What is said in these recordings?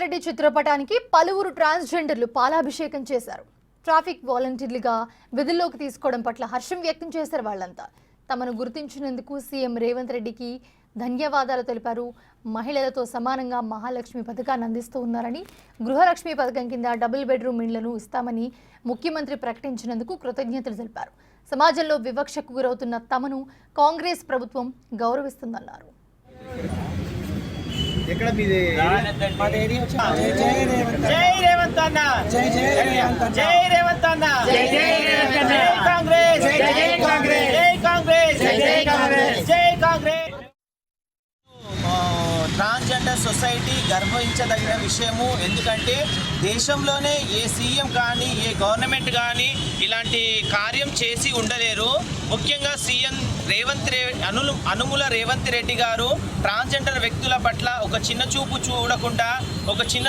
రెడ్డి చిత్రపటానికి పలువురు ట్రాన్స్జెండర్లు పాలాభిషేకం చేశారు. ట్రాఫిక్ వాలంటీర్లుగా విధుల్లోకి తీసుకోవడం పట్ల హర్షం వ్యక్తం చేశారు. వాళ్ళంతా తమను గుర్తించినందుకు సీఎం రేవంత్ రెడ్డికి ధన్యవాదాలు తెలిపారు. మహిళలతో సమానంగా మహాలక్ష్మి పథకాన్ని అందిస్తూ ఉన్నారని, గృహలక్ష్మి పథకం కింద డబుల్ బెడ్రూమ్ ఇండ్లను ఇస్తామని ముఖ్యమంత్రి ప్రకటించినందుకు కృతజ్ఞతలు తెలిపారు. సమాజంలో వివక్షకు గురవుతున్న తమను కాంగ్రెస్ ప్రభుత్వం గౌరవిస్తుందన్నారు. ఎక్కడ మీది జై రేవంత్ అన్న, జై రేవంత్ అన్న, జై కాంగ్రెస్, జై కాంగ్రెస్, జై కాంగ్రెస్, జై కాంగ్రెస్, జై కాంగ్రెస్. ట్రాన్స్జెండర్ సొసైటీ గర్వించదగిన విషయము. ఎందుకంటే దేశంలోనే ఏ సీఎం కానీ ఏ గవర్నమెంట్ కానీ ఇలాంటి కార్యం చేసి ఉండలేరు. ముఖ్యంగా సీఎం అనుముల రేవంత్ రెడ్డి గారు ట్రాన్స్జెండర్ వ్యక్తుల పట్ల ఒక చిన్న చూపు చూడకుండా, ఒక చిన్న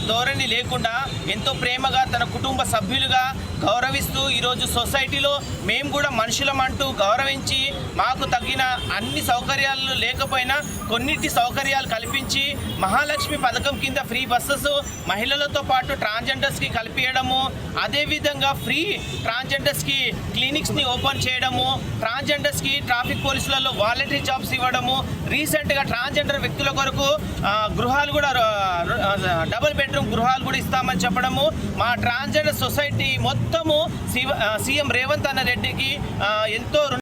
ధోరణి లేకుండా ఎంతో ప్రేమగా తన కుటుంబ సభ్యులుగా గౌరవిస్తూ ఈరోజు సొసైటీలో మేము కూడా మనుషులం అంటూ గౌరవించి మాకు తగిన అన్ని సౌకర్యాలు లేకపోయినా కొన్నిటి సౌకర్యాలు కల్పించి మహాలక్ష్మి పథకం కింద ఫ్రీ బస్సెస్ మహిళలతో పాటు ట్రాన్స్జెండర్స్కి కల్పించడము, అదేవిధంగా ఫ్రీ ట్రాన్స్జెండర్స్కి క్లినిక్స్ని ఓపెన్ చేయడము, ట్రాన్స్జెండర్స్కి ట్రాఫిక్ పోలీసులలో వాలంటరీ జాబ్స్ ఇవ్వడము, రీసెంట్గా ట్రాన్స్జెండర్ వ్యక్తుల కొరకు గృహాలు కూడా డబుల్ బెడ్రూమ్ గృహాలు కూడా ఇస్తామని చెప్పడము. మా ట్రాన్స్జెండర్ సొసైటీ మొత్తము సీఎం రేవంత్ అన్న రెడ్డికి ఎంతో